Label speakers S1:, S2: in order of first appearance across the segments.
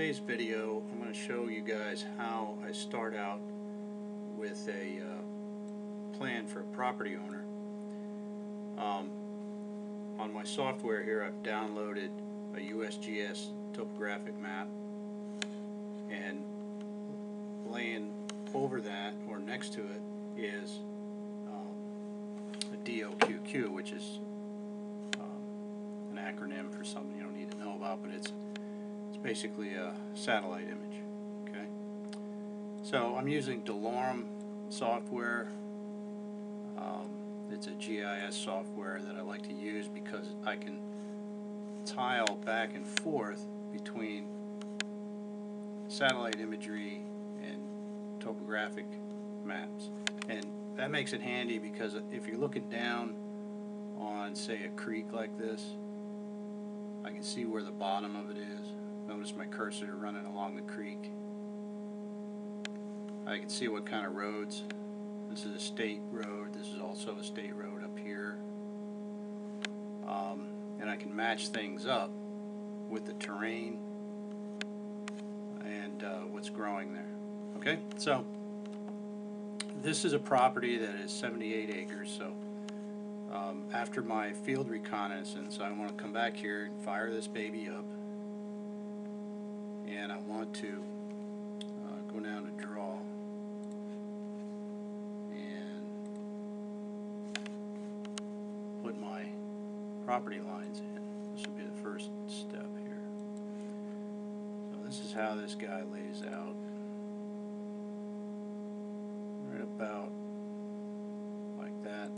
S1: today's video, I'm going to show you guys how I start out with a plan for a property owner. On my software here, I've downloaded a USGS topographic map, and laying over that or next to it is a DOQQ, which is an acronym for something you don't need to know about, but it's basically a satellite image. Okay, so I'm using DeLorme software. It's a GIS software that I like to use because I can tile back and forth between satellite imagery and topographic maps, and that makes it handy because if you're looking down on, say, a creek like this, I can see where the bottom of it is. Notice my cursor running along the creek. I can see what kind of roads. This is a state road. This is also a state road up here. And I can match things up with the terrain and what's growing there. Okay, so this is a property that is 78 acres. So after my field reconnaissance, I want to come back here and fire this baby up. And I want to go down to draw and put my property lines in. This will be the first step here. So this is how this guy lays out. Right about like that.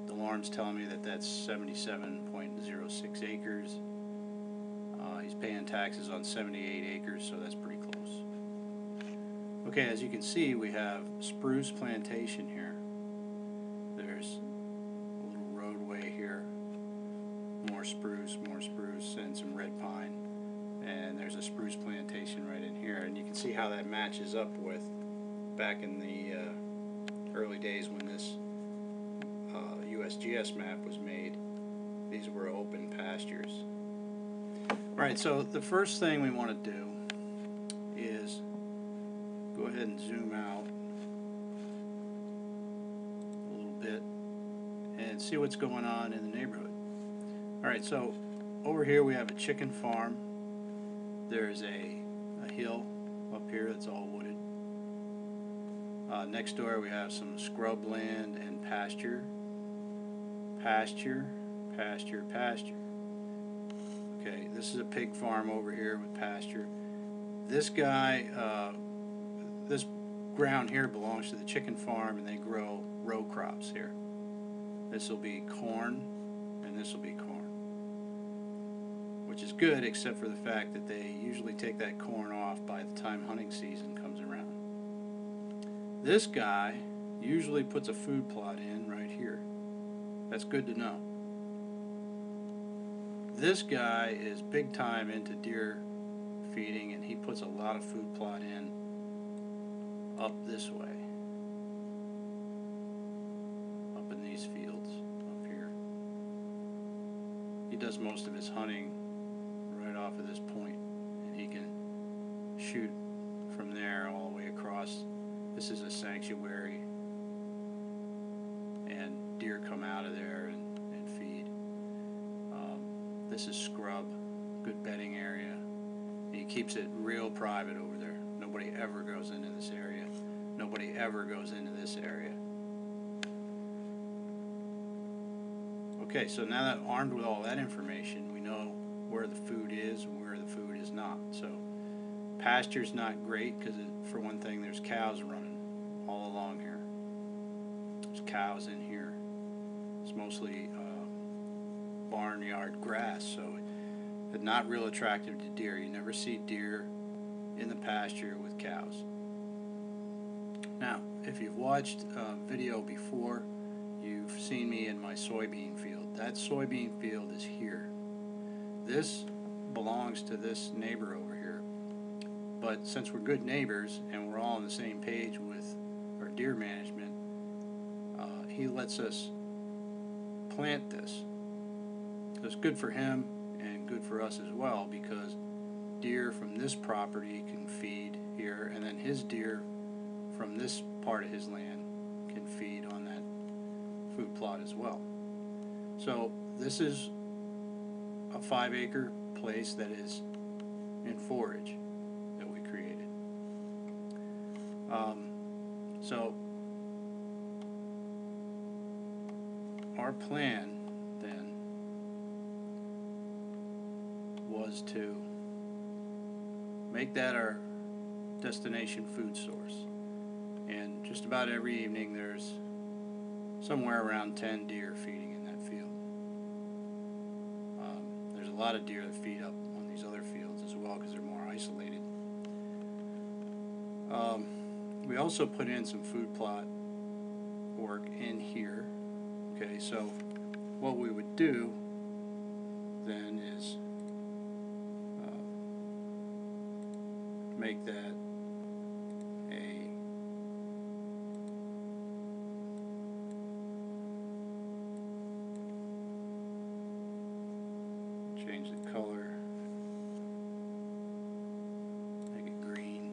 S1: The alarm's telling me that that's 77.06 acres. He's paying taxes on 78 acres, so that's pretty close. Okay, as you can see, we have spruce plantation here. There's a little roadway here, more spruce, and some red pine, and there's a spruce plantation right in here, and you can see how that matches up with back in the early days when this USGS map was made. These were open pastures. Alright, so the first thing we want to do is go ahead and zoom out a little bit and see what's going on in the neighborhood. Alright, so over here we have a chicken farm. There's a hill up here that's all wooded. Next door we have some scrub land and pasture. Pasture. Okay, this is a pig farm over here with pasture. This guy, this ground here belongs to the chicken farm, and they grow row crops here. This will be corn, and this will be corn, which is good except for the fact that they usually take that corn off by the time hunting season comes around. This guy usually puts a food plot in right here. That's good to know. This guy is big time into deer feeding, and he puts a lot of food plot in up this way, up in these fields up here. He does most of his hunting right off of this point, and he can shoot from there all the way across. This is a sanctuary, and deer come out of there and feed. This is scrub, good bedding area. He keeps it real private over there. Nobody ever goes into this area. Nobody ever goes into this area. Okay, so now that armed with all that information, we know where the food is and where the food is not. So pasture's not great because, for one thing, there's cows running all along here. There's cows in here. It's mostly barnyard grass, so it's not real attractive to deer. You never see deer in the pasture with cows. Now, if you've watched a video before, you've seen me in my soybean field. That soybean field is here. This belongs to this neighbor over here, but since we're good neighbors and we're all on the same page with our deer management, he lets us plant this. So it's good for him and good for us as well, because deer from this property can feed here, and then his deer from this part of his land can feed on that food plot as well. So this is a 5-acre place that is in forage that we created. So our plan then was to make that our destination food source, and just about every evening there's somewhere around 10 deer feeding in that field. There's a lot of deer that feed up on these other fields as well because they're more isolated. We also put in some food plot work in here. Okay, so what we would do then is make that a change the color, make it green.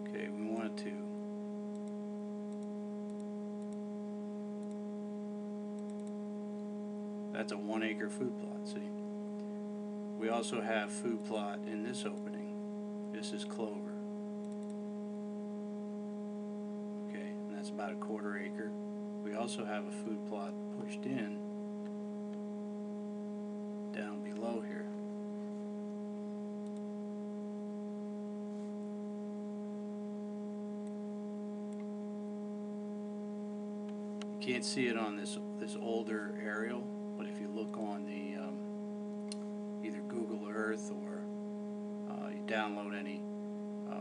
S1: Okay, we want to that's a 1-acre food plot, see? We also have food plot in this opening. This is clover. Okay, and that's about a 1/4 acre. We also have a food plot pushed in down below here. You can't see it on this older aerial, but if you look on the either Google Earth or you download any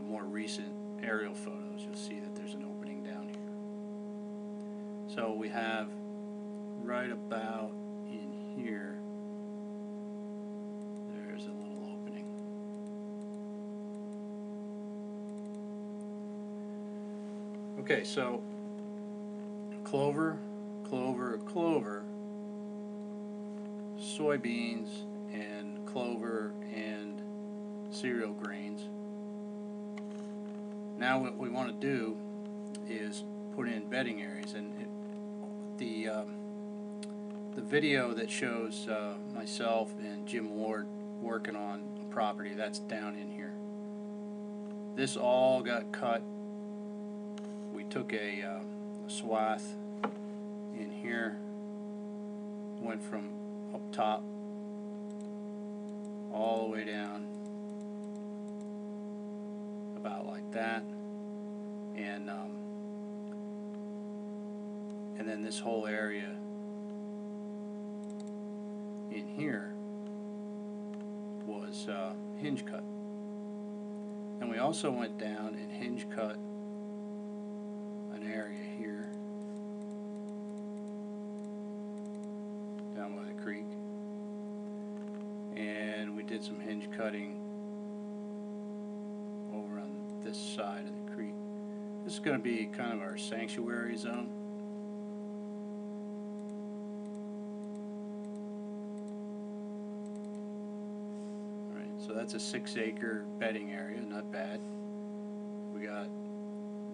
S1: more recent aerial photos, you'll see that there's an opening down here. So we have right about in here, there's a little opening. Okay, so clover, clover, clover, soybeans, and clover and cereal grains. Now what we want to do is put in bedding areas, and the video that shows myself and Jim Ward working on a property, that's down in here. This all got cut. We took a swath in here, went from up top all the way down about like that, and then this whole area in here was hinge cut. And we also went down and hinge cut an area here down by the creek, and we did some hinge cutting over on this side of the creek. This is going to be kind of our sanctuary zone. Alright, so that's a 6-acre bedding area, not bad. We got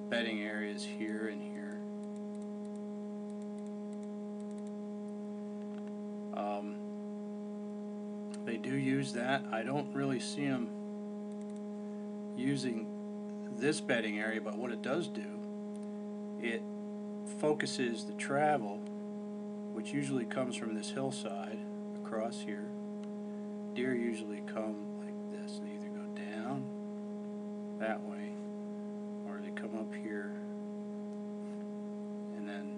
S1: bedding areas here and here. They do use that. I don't really see them using this bedding area, but what it does do, it focuses the travel, which usually comes from this hillside across here. Deer usually come like this. They either go down that way or they come up here, and then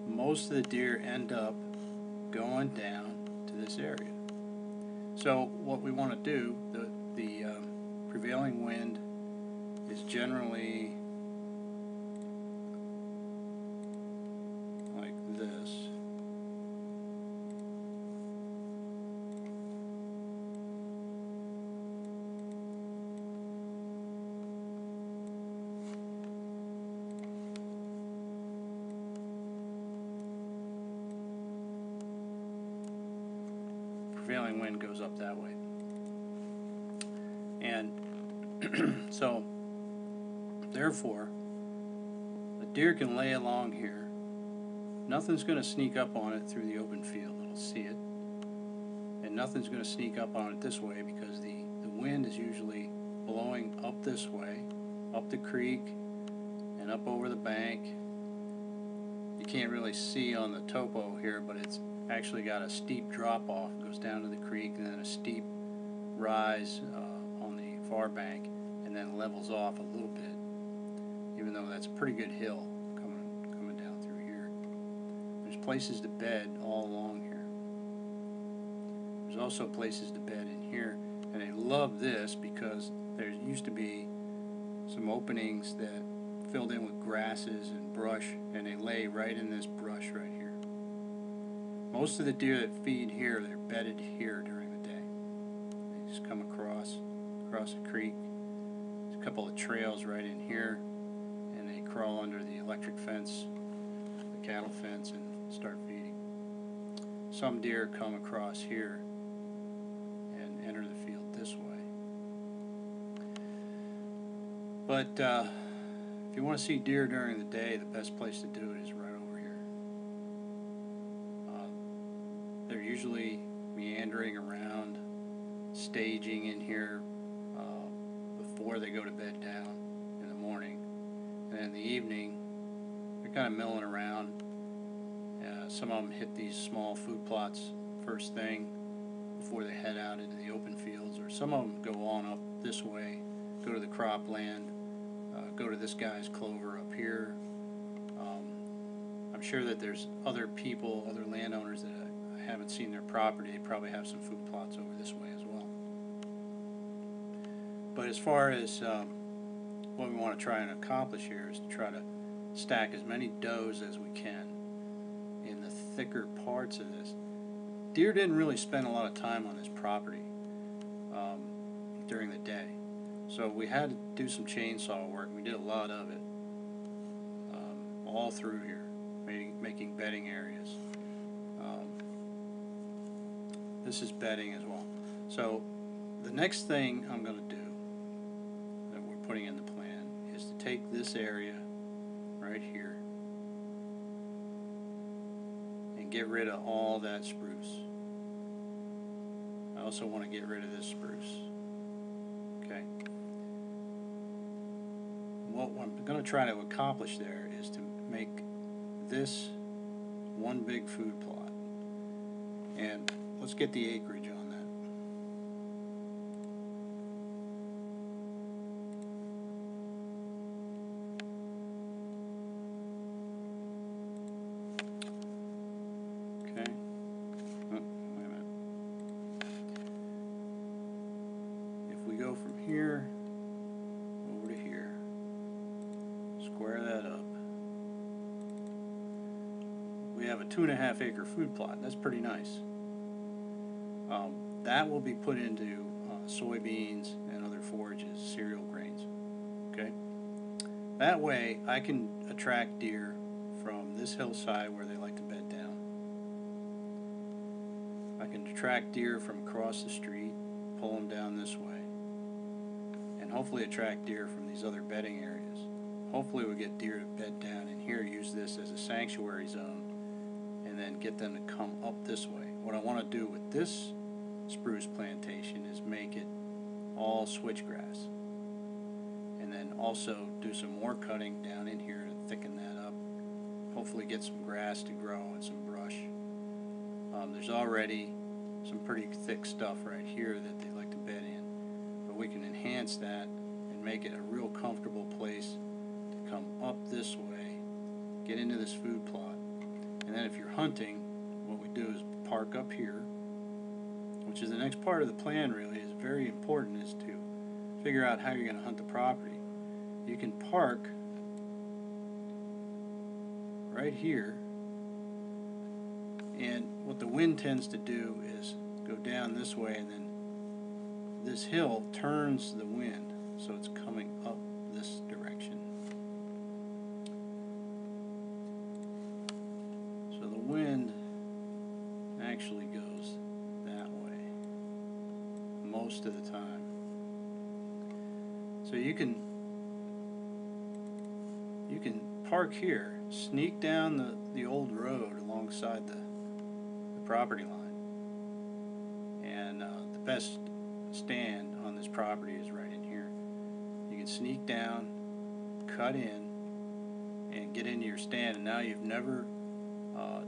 S1: most of the deer end up going down to this area. So what we want to do, the prevailing wind is generally like this. Prevailing wind goes up that way. And so therefore the deer can lay along here. Nothing's going to sneak up on it through the open field. It'll see it. And nothing's going to sneak up on it this way, because the wind is usually blowing up this way, up the creek and up over the bank. You can't really see on the topo here, but it's actually got a steep drop off. It goes down to the creek and then a steep rise on the far bank, and then levels off a little bit, even though that's a pretty good hill coming down through here. There's places to bed all along here. There's also places to bed in here, and I love this because there used to be some openings that filled in with grasses and brush, and they lay right in this brush right here. Most of the deer that feed here, they're bedded here during the day. They just come across the creek. There's a couple of trails right in here, and they crawl under the electric fence, the cattle fence, and start feeding. Some deer come across here and enter the field this way. But if you want to see deer during the day, the best place to do it is right over here. They're usually meandering around, staging in here before they go to bed down in the morning. And in the evening, they're kind of milling around. Some of them hit these small food plots first thing before they head out into the open fields, or some of them go on up this way, go to the cropland, go to this guy's clover up here. I'm sure that there's other people, other landowners that I haven't seen their property. They probably have some food plots over this way as well. But as far as what we want to try and accomplish here is to try to stack as many does as we can in the thicker parts of this. Deer didn't really spend a lot of time on this property during the day. So we had to do some chainsaw work. We did a lot of it all through here, making bedding areas. This is bedding as well. So the next thing I'm going to do that we're putting in the plan is to take this area right here and get rid of all that spruce. I also want to get rid of this spruce. Okay. What I'm going to try to accomplish there is to make this one big food plot. And let's get the acreage on that. Okay. Oh, wait a minute. If we go from here over to here, square that up, we have a 2.5 acre food plot. That's pretty nice. That will be put into soybeans and other forages, cereal grains. Okay. That way I can attract deer from this hillside where they like to bed down. I can attract deer from across the street, pull them down this way, and hopefully attract deer from these other bedding areas. Hopefully we get deer to bed down in here, use this as a sanctuary zone, and then get them to come up this way. What I want to do with this spruce plantation is make it all switchgrass, and then also do some more cutting down in here to thicken that up. Hopefully get some grass to grow and some brush. There's already some pretty thick stuff right here that they like to bed in, but we can enhance that and make it a real comfortable place to come up this way, get into this food plot, and then if you're hunting, what we do is park up here, which is the next part of the plan. Really is very important, is to figure out how you're going to hunt the property. You can park right here, and what the wind tends to do is go down this way, and then this hill turns the wind, so it's coming up this direction. So the wind actually goes that way most of the time. So you can park here, sneak down the old road alongside the property line, and the best stand on this property is right in here. You can sneak down, cut in, and get into your stand, and now you've never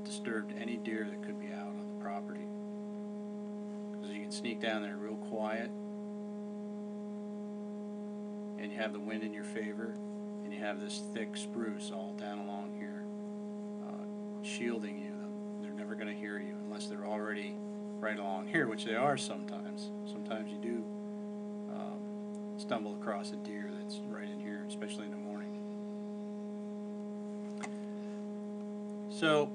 S1: disturbed any deer that could be out on the property, because you can sneak down there real quiet, and you have the wind in your favor, and you have this thick spruce all down along here shielding you. They're never going to hear you unless they're already right along here, which they are sometimes. Sometimes you do stumble across a deer that's right in here, especially in the morning. So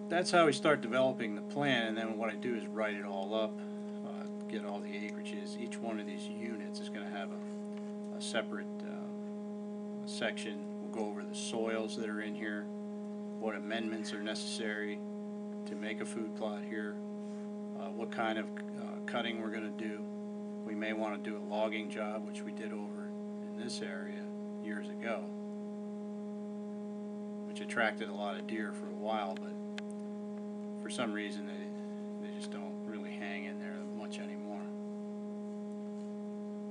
S1: that's how we start developing the plan, and then what I do is write it all up, get all the acreages. Each one of these units is going to have a separate section. We'll go over the soils that are in here, what amendments are necessary to make a food plot here, what kind of cutting we're going to do. We may want to do a logging job, which we did over in this area years ago, which attracted a lot of deer for a while, but for some reason they just don't really hang in there much anymore.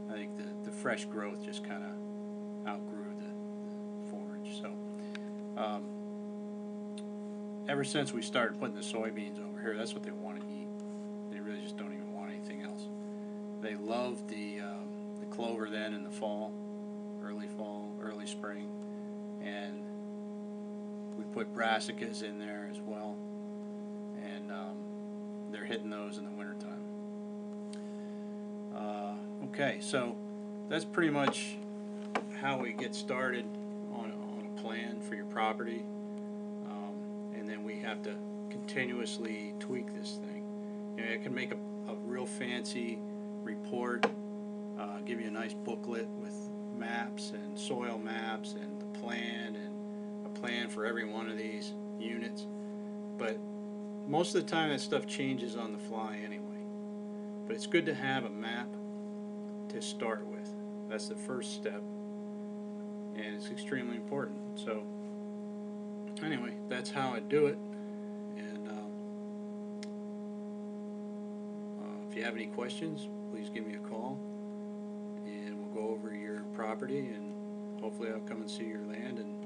S1: I think the fresh growth just kind of outgrew the forage. So ever since we started putting the soybeans over here, that's what they want to eat. They really just don't even want anything else. They love the clover then in the fall, early spring, and we put brassicas in there as well, and they're hitting those in the wintertime. Okay, so that's pretty much how we get started on a plan for your property, and then we have to continuously tweak this thing. You know, I can make a real fancy report, give you a nice booklet with maps and soil maps and the plan and a plan for every one of these units, but most of the time that stuff changes on the fly anyway. But it's good to have a map to start with. That's the first step, and it's extremely important. So anyway, that's how I do it, and if you have any questions, please give me a call, and we'll go over your property, and hopefully I'll come and see your land and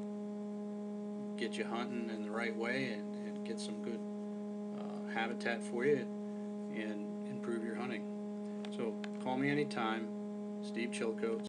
S1: get you hunting in the right way, and get some good habitat for you and improve your hunting. So call me anytime. Steve Chilcote,